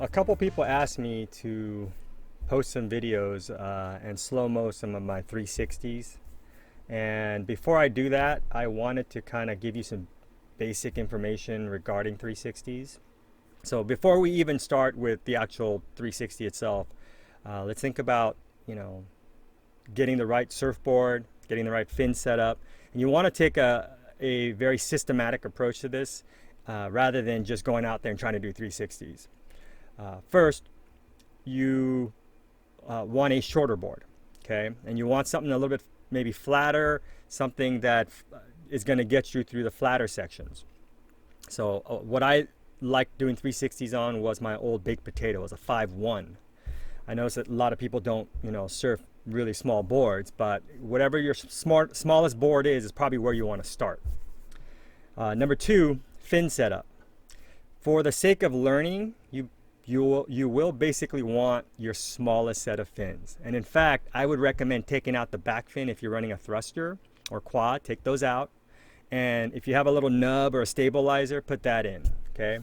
A couple people asked me to post some videos and slow-mo some of my 360s. And before I do that, I wanted to kind of give you some basic information regarding 360s. So before we even start with the actual 360 itself, let's think about, getting the right surfboard, getting the right fin set up. And you want to take a very systematic approach to this rather than just going out there and trying to do 360s. First, you want a shorter board, okay? And you want something a little bit maybe flatter, something that is going to get you through the flatter sections. So what I liked doing 360s on was my old baked potato. It was a 5.1. I noticed that a lot of people don't, surf really small boards, but whatever your smallest board is probably where you want to start. Number two, fin setup. For the sake of learning, you will basically want your smallest set of fins. And in fact, I would recommend taking out the back fin if you're running a thruster or quad. Take those out. And if you have a little nub or a stabilizer, put that in, okay?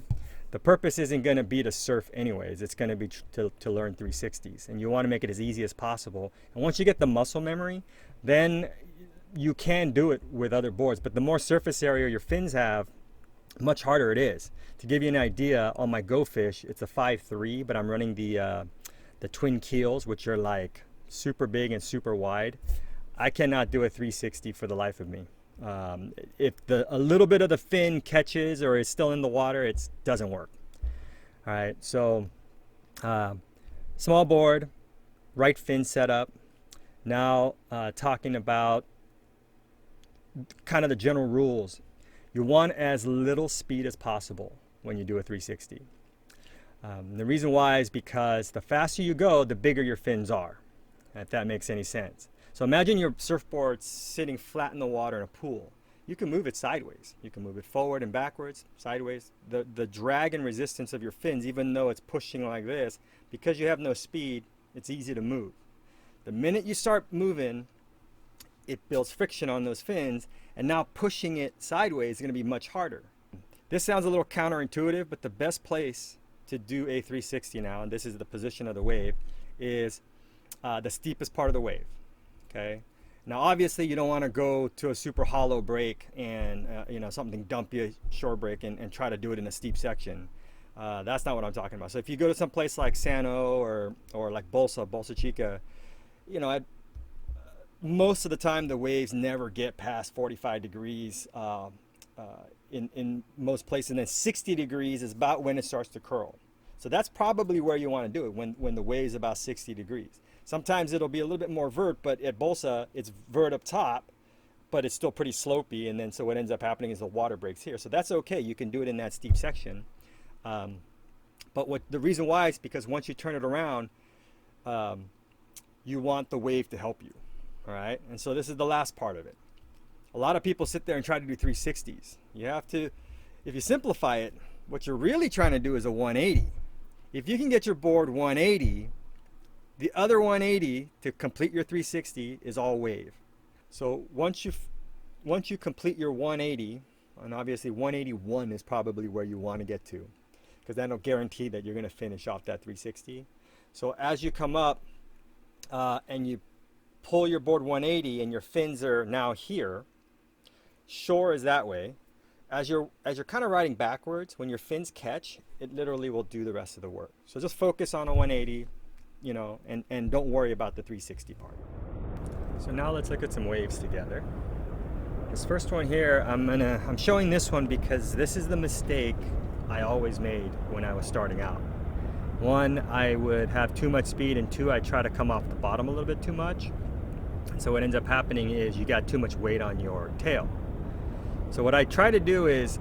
The purpose isn't going to be to surf anyways. It's going to be to learn 360s. And you want to make it as easy as possible. And once you get the muscle memory, then you can do it with other boards. But the more surface area your fins have, much harder it is. To give you an idea, on my Go Fish, it's a 5.3, but I'm running the twin keels, which are like super big and super wide. I cannot do a 360 for the life of me. If a little bit of the fin catches or is still in the water, it doesn't work. All right, so small board, right fin setup. Now talking about kind of the general rules. You want as little speed as possible when you do a 360. The reason why is because the faster you go, the bigger your fins are, if that makes any sense. So imagine your surfboard sitting flat in the water in a pool. You can move it sideways. You can move it forward and backwards, sideways. The drag and resistance of your fins, even though it's pushing like this, because you have no speed, it's easy to move. The minute you start moving, it builds friction on those fins, and now pushing it sideways is going to be much harder. This sounds a little counterintuitive, but the best place to do a 360 now, and this is the position of the wave, is the steepest part of the wave. Okay. Now, obviously, you don't want to go to a super hollow break and something dumpy shore break and try to do it in a steep section. That's not what I'm talking about. So if you go to some place like Sano or like Bolsa Chica, most of the time the waves never get past 45 degrees in most places, and then 60 degrees is about when it starts to curl. So that's probably where you want to do it, when the wave's about 60 degrees. Sometimes it'll be a little bit more vert, but at Bolsa it's vert up top, but it's still pretty slopey, and then so what ends up happening is the water breaks here. So that's okay, you can do it in that steep section. But the reason why is because once you turn it around, you want the wave to help you. All right, and so this is the last part of it. A lot of people sit there and try to do 360s. You have to, if you simplify it, what you're really trying to do is a 180. If you can get your board 180, the other 180 to complete your 360 is all wave. So once you complete your 180, and obviously 181 is probably where you want to get to, because that'll guarantee that you're going to finish off that 360. So as you come up and you pull your board 180 and your fins are now here, shore is that way. As you're kind of riding backwards, when your fins catch, it literally will do the rest of the work. So just focus on a 180, and don't worry about the 360 part. So now let's look at some waves together. This first one here, I'm showing this one because this is the mistake I always made when I was starting out. One, I would have too much speed, and two, I try to come off the bottom a little bit too much. So what ends up happening is you got too much weight on your tail. So what I try to do is,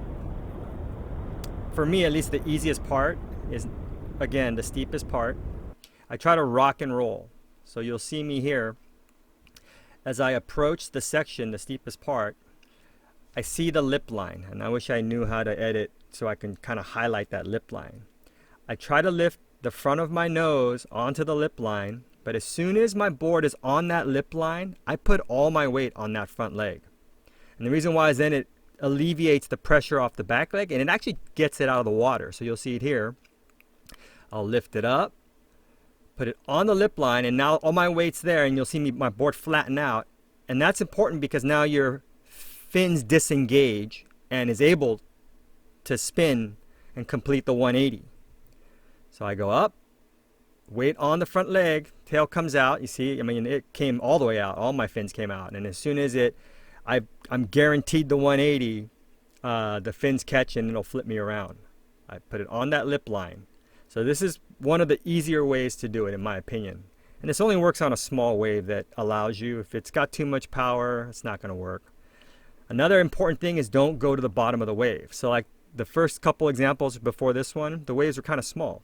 for me at least, the easiest part is, again, the steepest part. I try to rock and roll. So you'll see me here, as I approach the section, the steepest part, I see the lip line, and I wish I knew how to edit so I can kind of highlight that lip line. I try to lift the front of my nose onto the lip line, but as soon as my board is on that lip line, I put all my weight on that front leg. And the reason why is then it alleviates the pressure off the back leg, and it actually gets it out of the water. So you'll see it here. I'll lift it up, put it on the lip line, and now all my weight's there, and you'll see my board flatten out. And that's important because now your fins disengage and is able to spin and complete the 180. So I go up, weight on the front leg, tail comes out. You see, I mean, it came all the way out. All my fins came out. And as soon as I'm guaranteed the 180, the fins catch and it'll flip me around. I put it on that lip line. So this is one of the easier ways to do it, in my opinion. And this only works on a small wave that allows you. If it's got too much power, it's not going to work. Another important thing is don't go to the bottom of the wave. So like the first couple examples before this one, the waves were kind of small.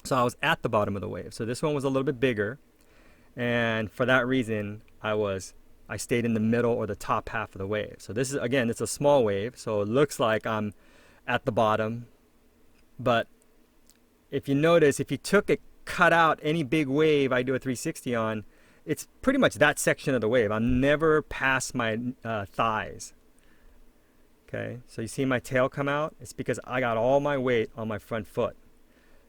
So I was at the bottom of the wave. So this one was a little bit bigger. And for that reason, I stayed in the middle or the top half of the wave. So this is, again, it's a small wave. So it looks like I'm at the bottom. But if you notice, if you cut out any big wave I do a 360 on, it's pretty much that section of the wave. I'm never past my thighs. Okay, so you see my tail come out? It's because I got all my weight on my front foot.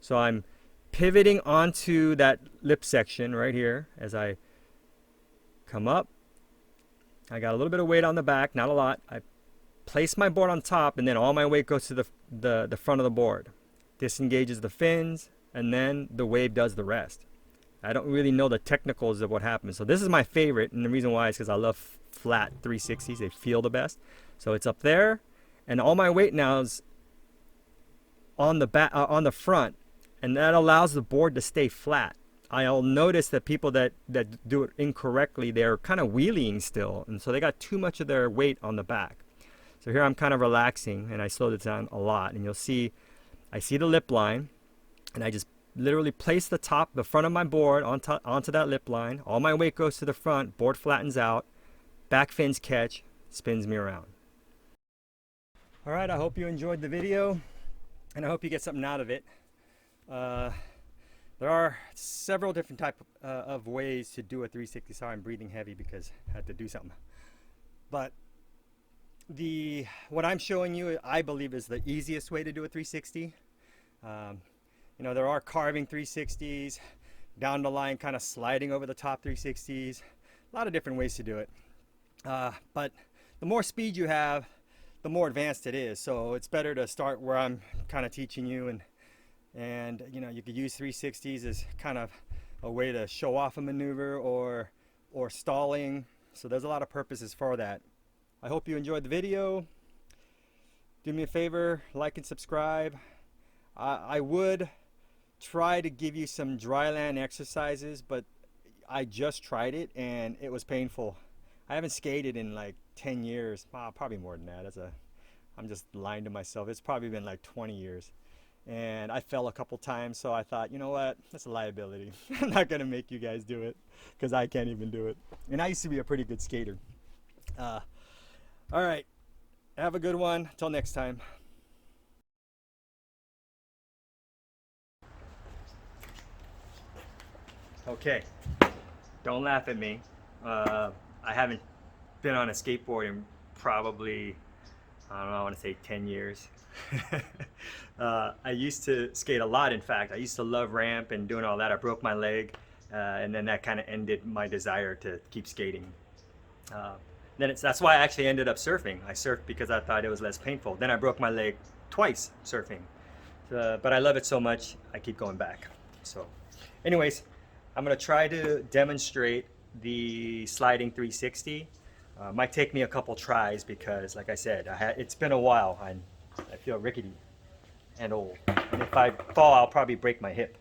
So I'm pivoting onto that lip section right here as I come up. I got a little bit of weight on the back, not a lot. I place my board on top, and then all my weight goes to the front of the board. Disengages the fins, and then the wave does the rest. I don't really know the technicals of what happens. So this is my favorite, and the reason why is because I love flat 360s. They feel the best. So it's up there, and all my weight now is on the back, on the front, and that allows the board to stay flat. I'll notice that people that do it incorrectly, they're kind of wheeling still, and so they got too much of their weight on the back. So here I'm kind of relaxing, and I slowed it down a lot, and you'll see, I see the lip line, and I just literally place the front of my board onto that lip line. All my weight goes to the front, board flattens out, back fins catch, spins me around. All right, I hope you enjoyed the video, and I hope you get something out of it. There are several different types of ways to do a 360. Sorry, I'm breathing heavy because I had to do something. But what I'm showing you, I believe, is the easiest way to do a 360. You know, there are carving 360s, down the line kind of sliding over the top 360s, a lot of different ways to do it. But the more speed you have, the more advanced it is. So it's better to start where I'm kind of teaching you, and you know, you could use 360s as kind of a way to show off a maneuver or stalling. So there's a lot of purposes for that. I hope you enjoyed the video. Do me a favor, like and subscribe. I would try to give you some dry land exercises, but I just tried it and it was painful. I haven't skated in like 10 years, probably more than that. I'm just lying to myself. It's probably been like 20 years. And I fell a couple times, so I thought, you know what, that's a liability. I'm not gonna make you guys do it because I can't even do it. And I used to be a pretty good skater. All right, have a good one. Till next time. Okay, don't laugh at me. I haven't been on a skateboard in probably, I don't know, I want to say 10 years. I used to skate a lot, in fact. I used to love ramp and doing all that. I broke my leg, and then that kind of ended my desire to keep skating. That's why I actually ended up surfing. I surfed because I thought it was less painful. Then I broke my leg twice surfing. But I love it so much, I keep going back. So anyways, I'm going to try to demonstrate the sliding 360. Might take me a couple tries because, like I said, it's been a while. I feel rickety and old. And if I fall, I'll probably break my hip.